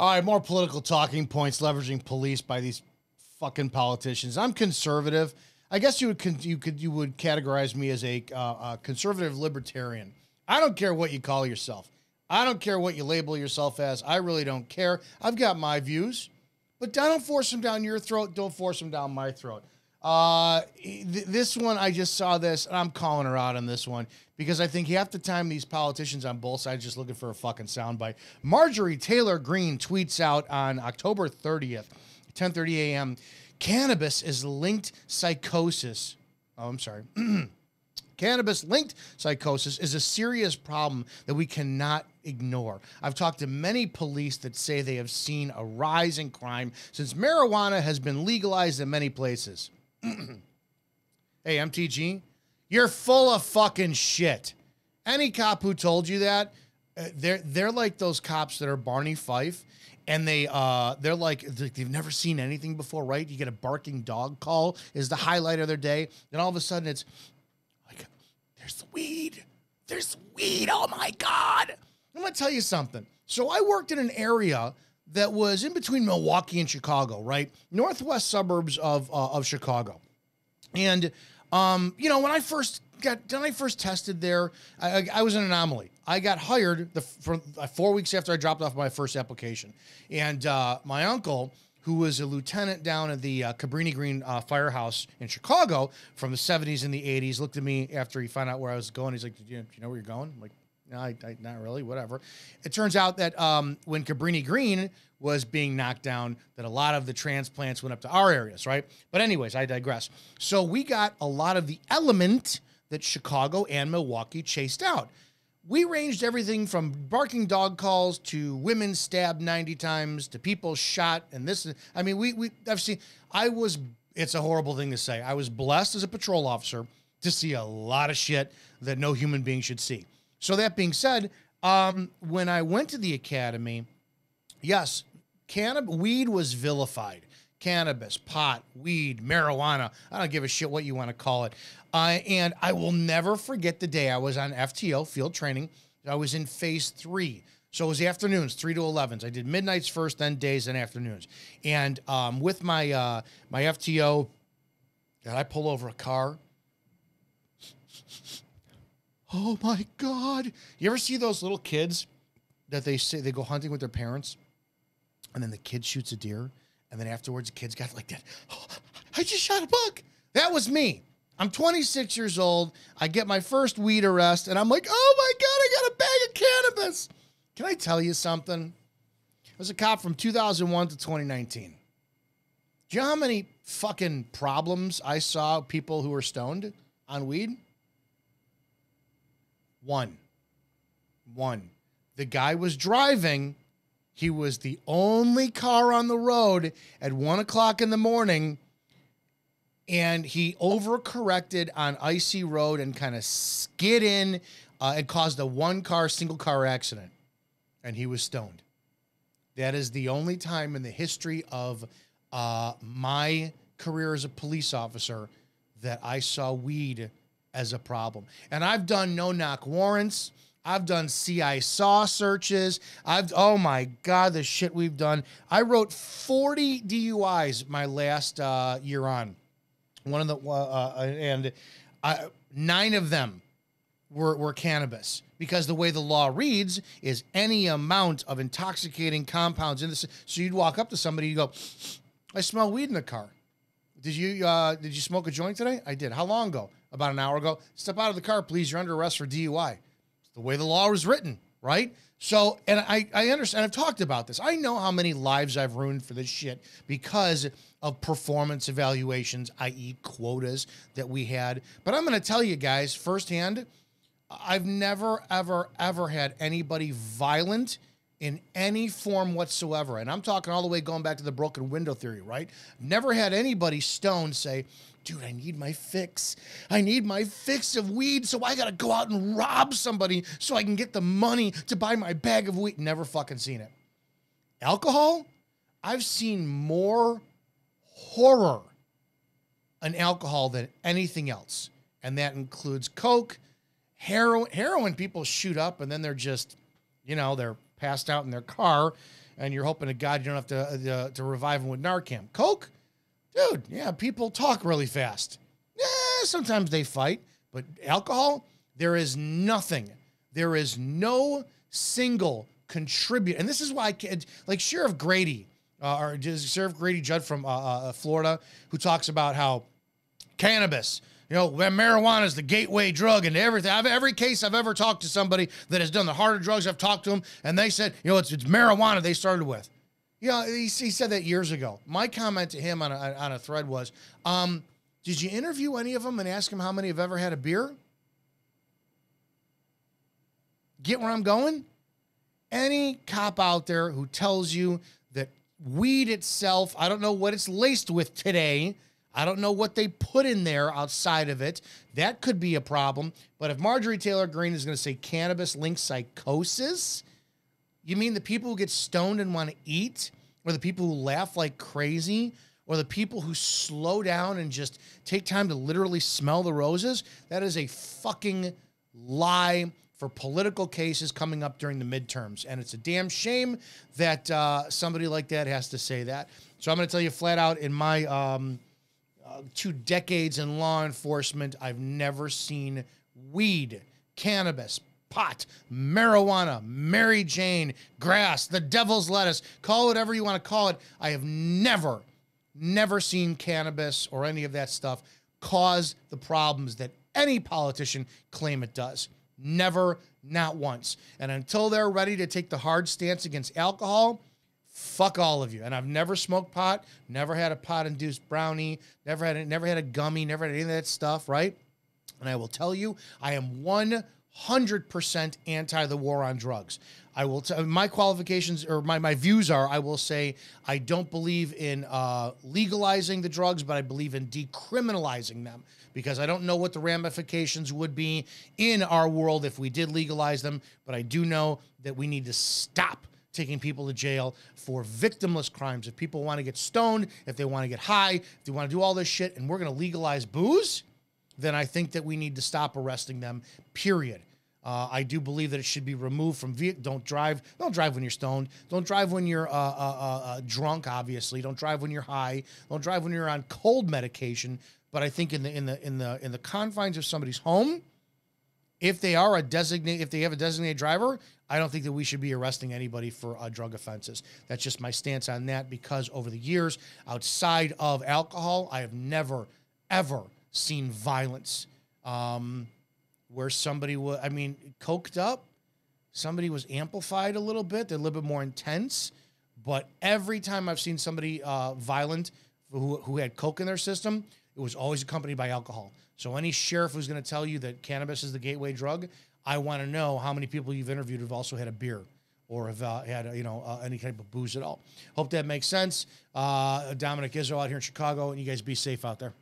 All right, more political talking points leveraging police by these fucking politicians. I'm conservative. I guess you would categorize me as a conservative libertarian. I don't care what you call yourself. I don't care what you label yourself as. I really don't care. I've got my views, but don't force them down your throat. Don't force them down my throat. This one, I just saw this, and I'm calling her out on this one because I think half the time these politicians on both sides just looking for a fucking soundbite. Marjorie Taylor Greene tweets out on October 30th, 10:30 a.m., cannabis is linked psychosis. Oh, I'm sorry. Cannabis-linked psychosis is a serious problem that we cannot ignore. I've talked to many police that say they have seen a rise in crime since marijuana has been legalized in many places. Hey, MTG, you're full of fucking shit. Any cop who told you that, they're like those cops that are Barney Fife, and they're like they've never seen anything before, right? You get a barking dog call is the highlight of their day, then all of a sudden it's like, there's weed. There's weed. Oh my God. I'm gonna tell you something. So I worked in an area that was in between Milwaukee and Chicago, right? Northwest suburbs of Chicago. And, you know, when I first tested there, I was an anomaly. I got hired for 4 weeks after I dropped off my first application. And my uncle, who was a lieutenant down at the Cabrini Green firehouse in Chicago from the 70s and the 80s, looked at me after he found out where I was going. He's like, do you know where you're going? I'm like, no, I not really, whatever. It turns out that when Cabrini Green was being knocked down, that a lot of the transplants went up to our areas, right? But anyways, I digress. So we got a lot of the element that Chicago and Milwaukee chased out. We ranged everything from barking dog calls to women stabbed 90 times to people shot and this. I mean, it's a horrible thing to say. I was blessed as a patrol officer to see a lot of shit that no human being should see. So that being said, when I went to the academy, yes, weed was vilified. Cannabis, pot, weed, marijuana. I don't give a shit what you want to call it. And I will never forget the day I was on FTO, field training. I was in phase 3. So it was afternoons, 3 to 11s. I did midnights first, then days, and afternoons. And with my my FTO, I pull over a car. Oh my God. You ever see those little kids that they say they go hunting with their parents and then the kid shoots a deer and then afterwards the kid's got like that, oh, I just shot a buck. That was me. I'm 26 years old. I get my first weed arrest and I'm like, oh my God, I got a bag of cannabis. Can I tell you something? I was a cop from 2001 to 2019. Do you know how many fucking problems I saw people who were stoned on weed? One. The guy was driving. He was the only car on the road at 1 o'clock in the morning. And he overcorrected on icy road and kind of skid in and caused a single car accident. And he was stoned. That is the only time in the history of my career as a police officer that I saw weed as a problem. And I've done no-knock warrants. I've done CI SAW searches. Oh my God, the shit we've done. I wrote 40 DUIs my last year on. One of the, 9 of them were cannabis, because the way the law reads is any amount of intoxicating compounds in this. So you'd walk up to somebody, you go, I smell weed in the car. Did you smoke a joint today? I did. How long ago? About an hour ago. Step out of the car, please. You're under arrest for DUI. It's the way the law was written, right? So, and I understand. I've talked about this. I know how many lives I've ruined for this shit because of performance evaluations, i.e. quotas that we had. But I'm going to tell you guys firsthand, I've never, ever, ever had anybody violent in any form whatsoever. And I'm talking all the way going back to the broken window theory, right? Never had anybody stoned say, dude, I need my fix. I need my fix of weed, so I got to go out and rob somebody so I can get the money to buy my bag of weed. Never fucking seen it. Alcohol? I've seen more horror in alcohol than anything else. And that includes coke, heroin. People shoot up and then they're just, they're passed out in their car. and you're hoping to God you don't have to revive them with Narcan. Coke, dude, yeah, people talk really fast. Yeah, sometimes they fight, but alcohol, there is nothing. There is no single contribute, and this is why, like Sheriff Grady, or just Sheriff Grady Judd from Florida, who talks about how cannabis, marijuana is the gateway drug into everything. Every case I've ever talked to somebody that has done the harder drugs, I've talked to them, and they said, it's marijuana they started with. He said that years ago. My comment to him on a thread was, did you interview any of them and ask them how many have ever had a beer? Get where I'm going? Any cop out there who tells you that weed itself, I don't know what it's laced with today. I don't know what they put in there outside of it. That could be a problem. But if Marjorie Taylor Greene is going to say cannabis-linked psychosis, you mean the people who get stoned and want to eat, or the people who laugh like crazy, or the people who slow down and just take time to literally smell the roses? That is a fucking lie for political cases coming up during the midterms. And it's a damn shame that somebody like that has to say that. So I'm going to tell you flat out, in my 2 decades in law enforcement, I've never seen weed, cannabis, pot, marijuana, Mary Jane, grass, the devil's lettuce, call it whatever you want to call it. I have never seen cannabis or any of that stuff cause the problems that any politician claim it does. Never, not once. And until they're ready to take the hard stance against alcohol, fuck all of you. And I've never smoked pot, never had a pot-induced brownie, never had a gummy, never had any of that stuff, right? And I will tell you, I am 100% anti the war on drugs. I will my qualifications, or my views are, I will say I don't believe in legalizing the drugs, but I believe in decriminalizing them, because I don't know what the ramifications would be in our world if we did legalize them. But I do know that we need to stop taking people to jail for victimless crimes. If people want to get stoned, if they want to get high, if they want to do all this shit, and we're going to legalize booze, then I think that we need to stop arresting them, period. I do believe that it should be removed from vehicle. Don't drive when you're stoned. Don't drive when you're drunk, obviously. Don't drive when you're high. Don't drive when you're on cold medication. But I think in the confines of somebody's home, if they have a designated driver, I don't think that we should be arresting anybody for drug offenses. That's just my stance on that, because over the years, outside of alcohol, I have never, ever seen violence where somebody was, coked up, somebody was amplified a little bit, they're a little bit more intense. But every time I've seen somebody violent who had coke in their system, it was always accompanied by alcohol. So any sheriff who's going to tell you that cannabis is the gateway drug, I want to know how many people you've interviewed who've also had a beer or have had any type of booze at all. Hope that makes sense. Dominick Izzo out here in Chicago, and you guys be safe out there.